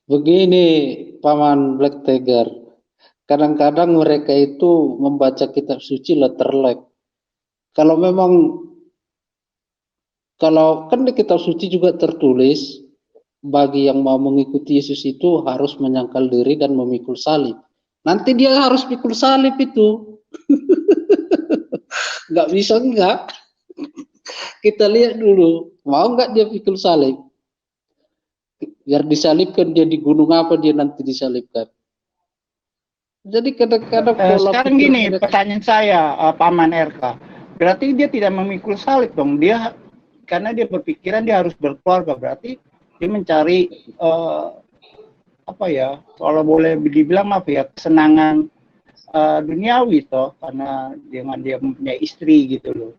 Begini, Paman Black Tiger. Kadang-kadang mereka itu membaca kitab suci letterlek. Kalau memang, kalau kan di kitab suci juga tertulis, bagi yang mau mengikuti Yesus itu harus menyangkal diri dan memikul salib. Nanti dia harus pikul salib itu. Nggak bisa enggak. Kita lihat dulu, mau nggak dia pikul salib? Biar disalibkan dia di gunung apa dia nanti disalibkan. Jadi kadang-kadang pola Sekarang pikir gini, mereka, pertanyaan saya, Paman RK. Berarti dia tidak memikul salib dong. Dia karena dia berpikiran dia harus berkeluarga. Berarti dia mencari apa ya? Kalau boleh dibilang apa ya? Kesenangan duniawi toh, karena dengan dia mempunyai istri gitu loh.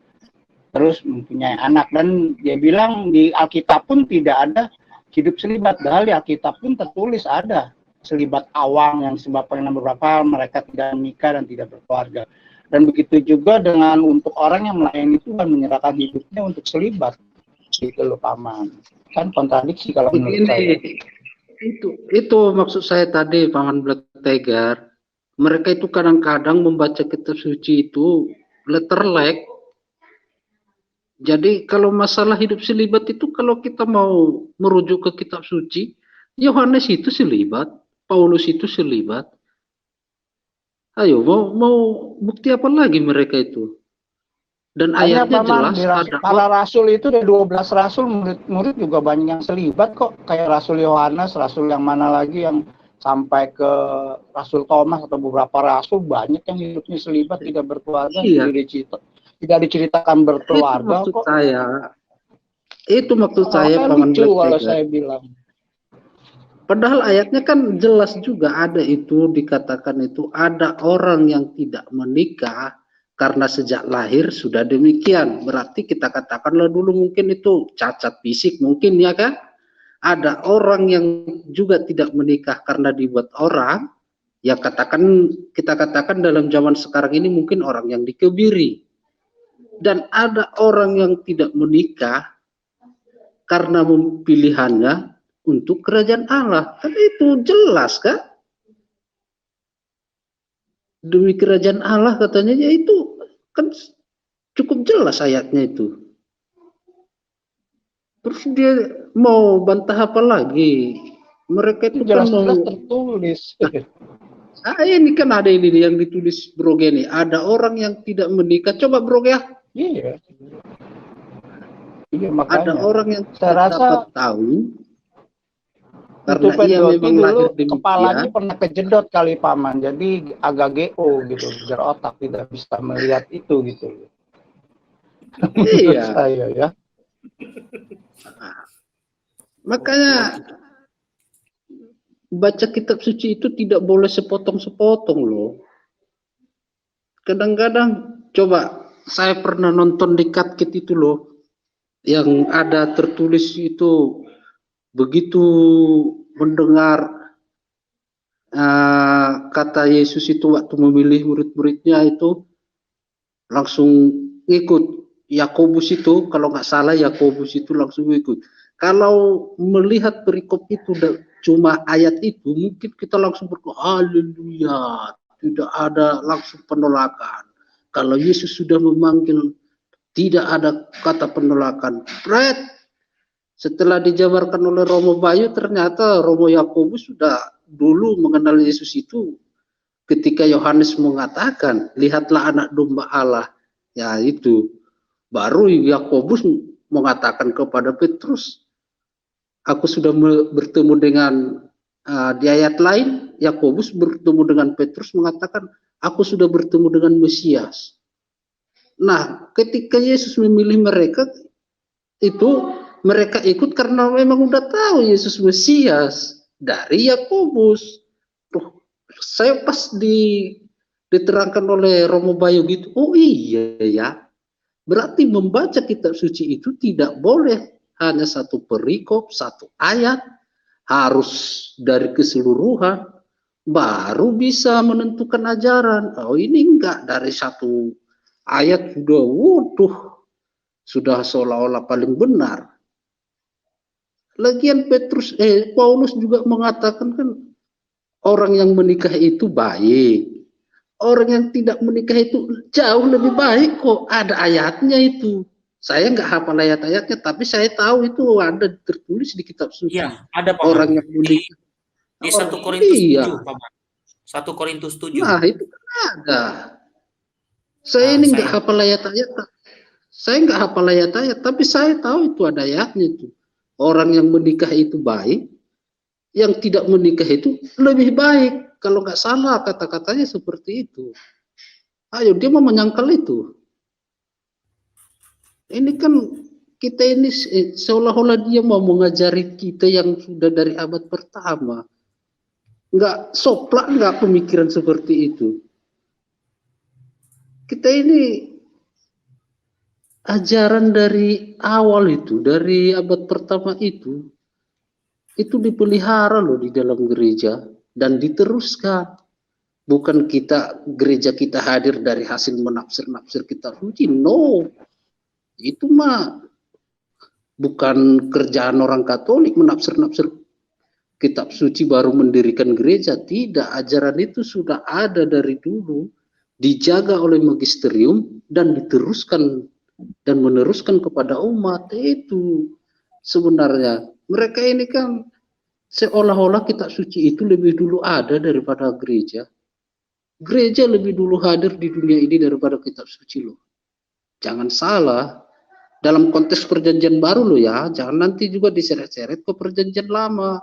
Terus mempunyai anak, dan dia bilang di Alkitab pun tidak ada hidup selibat. Padahal di Alkitab pun tertulis ada selibat awang yang disebabkan beberapa mereka tidak menikah dan tidak berkeluarga. Dan begitu juga dengan untuk orang yang melayani Tuhan, menyerahkan hidupnya untuk selibat. Gitu loh, Paman. Kan kontradiksi kalau menurut saya. begini, itu maksud saya tadi, Paman Black Tiger. Mereka itu kadang-kadang membaca kitab suci itu letterlek. Jadi kalau masalah hidup selibat itu, kalau kita mau merujuk ke kitab suci, Yohanes itu selibat, Paulus itu selibat. Ayo, mau bukti apa lagi mereka itu? Dan Hanya ayatnya Paman, jelas ada. para rasul itu ada 12 rasul, murid-murid juga banyak yang selibat kok. Kayak Rasul Yohanes, rasul yang mana lagi yang sampai ke Rasul Thomas atau beberapa rasul banyak yang hidupnya selibat, tidak berkeluarga, Iya, tidak diceritakan itu berkeluarga maksud kok. saya. Itu maksud saya, Makanya Paman lucu Black kalau Tiger. saya bilang. Padahal ayatnya kan jelas juga ada itu, dikatakan itu ada orang yang tidak menikah karena sejak lahir sudah demikian. Berarti kita katakanlah dulu mungkin itu cacat fisik mungkin, ya kan? Ada orang yang juga tidak menikah karena dibuat orang, ya kita katakan dalam zaman sekarang ini mungkin orang yang dikebiri. Dan ada orang yang tidak menikah karena pilihannya untuk kerajaan Allah. Kan itu jelas kan? Demi kerajaan Allah katanya, ya itu kan cukup jelas ayatnya itu. Terus dia mau bantah apa lagi? Mereka itu kan mau, Jelas-jelas tertulis. ini kan ada ini yang ditulis Bro Geni. Ada orang yang tidak menikah. Coba Bro ya. Iya. Iya, Ada makanya. orang yang Saya tidak rasa dapat tahu itu karena ia Pendoti memang dulu lahir kepalanya demikian. pernah kejedot kali, Paman. Jadi agak GO gitu, biar otak tidak bisa melihat itu gitu. Menurut Iya. saya ya. Makanya baca kitab suci itu tidak boleh sepotong-sepotong loh. Kadang-kadang coba saya pernah nonton di Katket itu loh, yang ada tertulis itu begitu mendengar kata Yesus itu waktu memilih murid-muridnya itu langsung ikut. Yakobus itu kalau nggak salah, Yakobus itu langsung ikut. Kalau melihat perikop itu cuma ayat itu, mungkin kita langsung berkata haleluya, tidak ada langsung penolakan. Kalau Yesus sudah memanggil, tidak ada kata penolakan. Setelah dijabarkan oleh Romo Bayu, ternyata Romo Yakobus sudah dulu mengenal Yesus itu ketika Yohanes mengatakan, lihatlah anak domba Allah. Ya itu, baru Yakobus mengatakan kepada Petrus, aku sudah bertemu dengan, di ayat lain, Yakobus bertemu dengan Petrus mengatakan, aku sudah bertemu dengan Mesias. Nah, ketika Yesus memilih mereka, itu mereka ikut karena memang udah tahu Yesus Mesias dari Yakobus. Tuh, saya pas diterangkan oleh Romo Bayu gitu, oh iya ya, berarti membaca kitab suci itu tidak boleh hanya satu perikop, satu ayat, harus dari keseluruhan, baru bisa menentukan ajaran. Oh ini enggak, dari satu ayat sudah seolah-olah paling benar. Lagian Paulus juga mengatakan kan orang yang menikah itu baik. Orang yang tidak menikah itu jauh lebih baik kok. Ada ayatnya itu. Saya nggak hafal ayat-ayatnya, tapi saya tahu itu ada tertulis di kitab suci. Iya, ada Paman. Orang yang menikah. Di 1 Korintus Iya. 7, Paman. 1 Korintus 7. Nah, itu kan ada. Saya ini nggak hafal ayat-ayat. Saya nggak hafal ayat-ayat, tapi saya tahu itu ada ayatnya itu. Orang yang menikah itu baik, yang tidak menikah itu lebih baik. Kalau nggak salah kata-katanya seperti itu. Ayo, dia mau menyangkal itu. Ini kan kita ini seolah-olah dia mau mengajari kita yang sudah dari abad pertama. Nggak soplak, nggak pemikiran seperti itu. Kita ini ajaran dari awal itu, dari abad pertama itu dipelihara loh di dalam gereja dan diteruskan. Bukan gereja kita hadir dari hasil menafsir-nafsir kitab suci, no. Itu mah bukan kerjaan orang Katolik menafsir-nafsir kitab suci baru mendirikan gereja. Tidak, ajaran itu sudah ada dari dulu, dijaga oleh magisterium dan diteruskan dan meneruskan kepada umat. Itu sebenarnya mereka ini kan seolah-olah kitab suci itu lebih dulu ada daripada gereja. Gereja lebih dulu hadir di dunia ini daripada kitab suci loh. Jangan salah. Dalam konteks perjanjian baru loh ya. Jangan nanti juga diseret-seret ke perjanjian lama.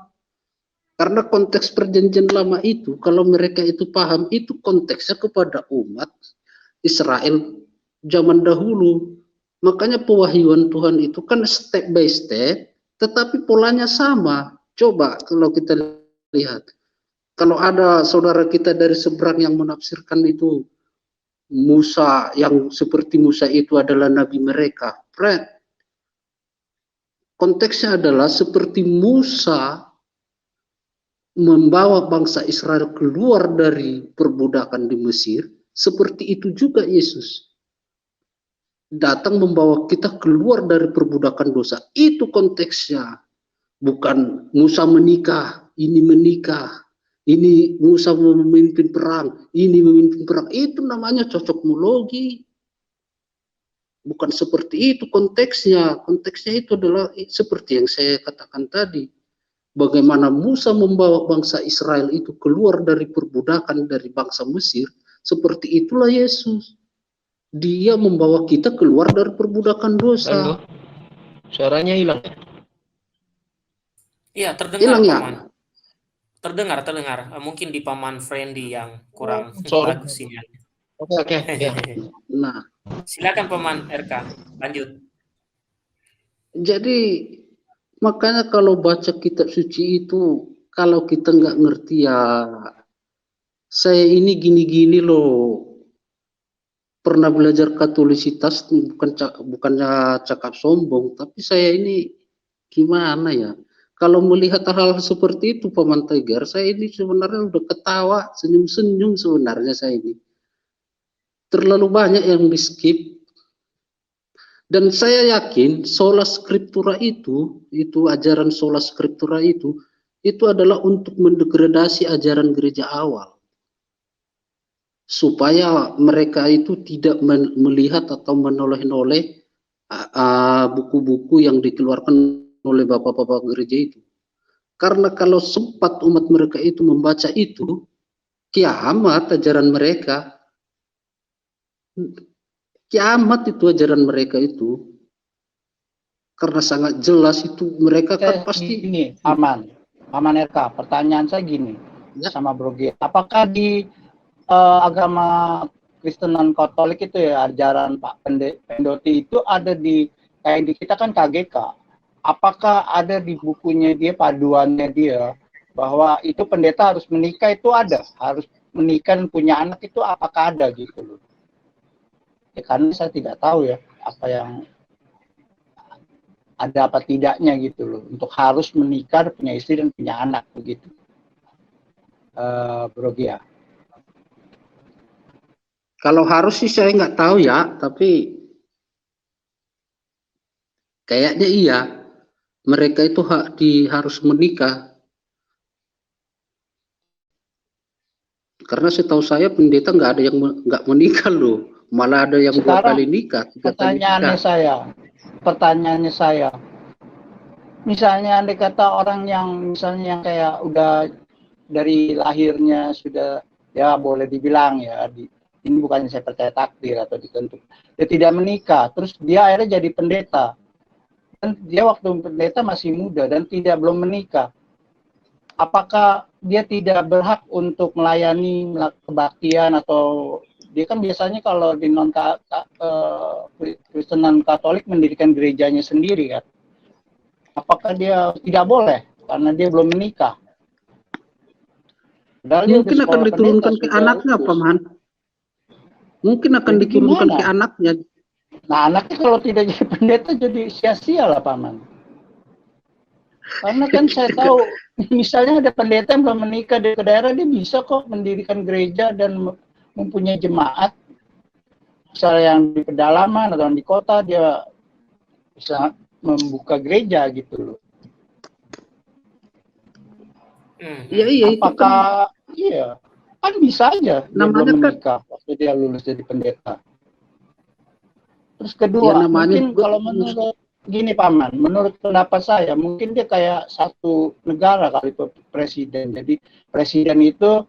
Karena konteks perjanjian lama itu, kalau mereka itu paham, itu konteksnya kepada umat Israel zaman dahulu. Makanya pewahyuan Tuhan itu kan step by step, tetapi polanya sama. Coba kalau kita lihat. Kalau ada saudara kita dari seberang yang menafsirkan itu Musa, yang seperti Musa itu adalah nabi mereka. Fred, konteksnya adalah seperti Musa membawa bangsa Israel keluar dari perbudakan di Mesir, seperti itu juga Yesus datang membawa kita keluar dari perbudakan dosa. Itu konteksnya. Bukan Musa menikah, ini menikah. Ini Musa memimpin perang, ini memimpin perang. Itu namanya cocokmologi. Bukan seperti itu konteksnya. Konteksnya itu adalah seperti yang saya katakan tadi. Bagaimana Musa membawa bangsa Israel itu keluar dari perbudakan dari bangsa Mesir. Seperti itulah Yesus. Dia membawa kita keluar dari perbudakan dosa. Halo, suaranya hilang. Iya, terdengar Hilang ya? Paman. Terdengar. Mungkin di Paman Friendly yang kurang sorry. bagus sinyal. Oke, ya. Nah, silakan Paman RK, lanjut. Jadi makanya kalau baca kitab suci itu, kalau kita nggak ngerti ya, saya ini gini-gini loh, pernah belajar katolisitas, bukannya cakap sombong, tapi saya ini gimana ya, kalau melihat hal-hal seperti itu Paman Tiger, saya ini sebenarnya udah ketawa, senyum-senyum sebenarnya saya ini. Terlalu banyak yang di skip. Dan saya yakin sola scriptura itu ajaran sola scriptura itu adalah untuk mendegradasi ajaran gereja awal. Supaya mereka itu tidak melihat atau menoleh-noleh buku-buku yang dikeluarkan oleh bapak-bapak gereja itu. Karena kalau sempat umat mereka itu membaca itu, kiamat ajaran mereka. Kiamat itu ajaran mereka itu. Karena sangat jelas itu mereka kan pasti gini, Paman RK, pertanyaan saya gini ya. Sama Bro G, apakah di agama Kristen non Katolik itu ya ajaran Pak Pendoti itu ada di kayak di kita kan KGK, apakah ada di bukunya dia, paduannya dia bahwa itu pendeta harus menikah, itu ada, harus menikah dan punya anak, itu apakah ada gitu loh ya, karena saya tidak tahu ya apa yang ada apa tidaknya gitu loh untuk harus menikah, punya istri dan punya anak begitu. Bro Gia. Kalau harus sih saya nggak tahu ya, tapi kayaknya iya. mereka itu harus menikah. Karena setahu saya pendeta nggak ada yang nggak menikah loh, malah ada yang dua Sekarang kali nikah, 3 kali nikah. Pertanyaannya saya, misalnya andai kata orang yang misalnya yang kayak udah dari lahirnya sudah ya boleh dibilang ya ini bukannya saya percaya takdir atau ditentu, dia tidak menikah, terus dia akhirnya jadi pendeta, dan dia waktu pendeta masih muda dan belum menikah. Apakah dia tidak berhak untuk melayani kebaktian, atau dia kan biasanya kalau di Kristenan Katolik mendirikan gerejanya sendiri kan? Apakah dia tidak boleh karena dia belum menikah? Mungkin akan diturunkan ke anaknya, Paman. Mungkin akan diturunkan ke anaknya. Nah, anaknya kalau tidak jadi pendeta jadi sia-sia lah, Paman. Karena kan saya tahu, misalnya ada pendeta yang belum menikah di daerah, dia bisa kok mendirikan gereja dan mempunyai jemaat. Misalnya yang di pedalaman atau di kota, dia bisa membuka gereja gitu loh. Iya, apakah iya kan bisa aja dia belum menikah waktu dia lulus jadi pendeta. Terus kedua, mungkin kalau menurut gini Paman, menurut pendapat saya mungkin dia kayak satu negara kali presiden. Jadi presiden itu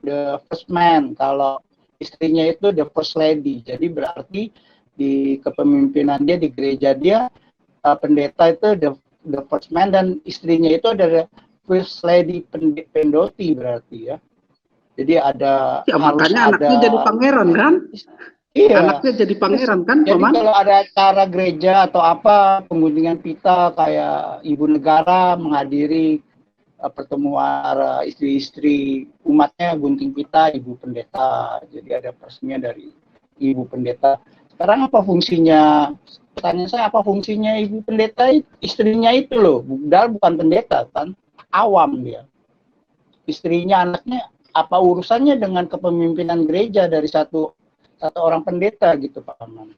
the first man, kalau istrinya itu the first lady. Jadi berarti di kepemimpinan dia di gereja dia, pendeta itu the first man, dan istrinya itu adalah first lady pendoti berarti ya. Jadi ada makanya anaknya jadi pangeran kan? Iya. Anaknya jadi pangeran kan, Jadi Paman? kalau ada acara gereja atau apa, pengunjungan pita kayak ibu negara menghadiri pertemuan istri-istri umatnya, gunting pita ibu pendeta. Jadi ada peresmian dari ibu pendeta. Sekarang apa fungsinya? Pertanyaan saya, apa fungsinya ibu pendeta? Istrinya itu loh, padahal bukan pendeta kan, awam dia. Istrinya, anaknya, apa urusannya dengan kepemimpinan gereja dari satu orang pendeta gitu, Pak Aman?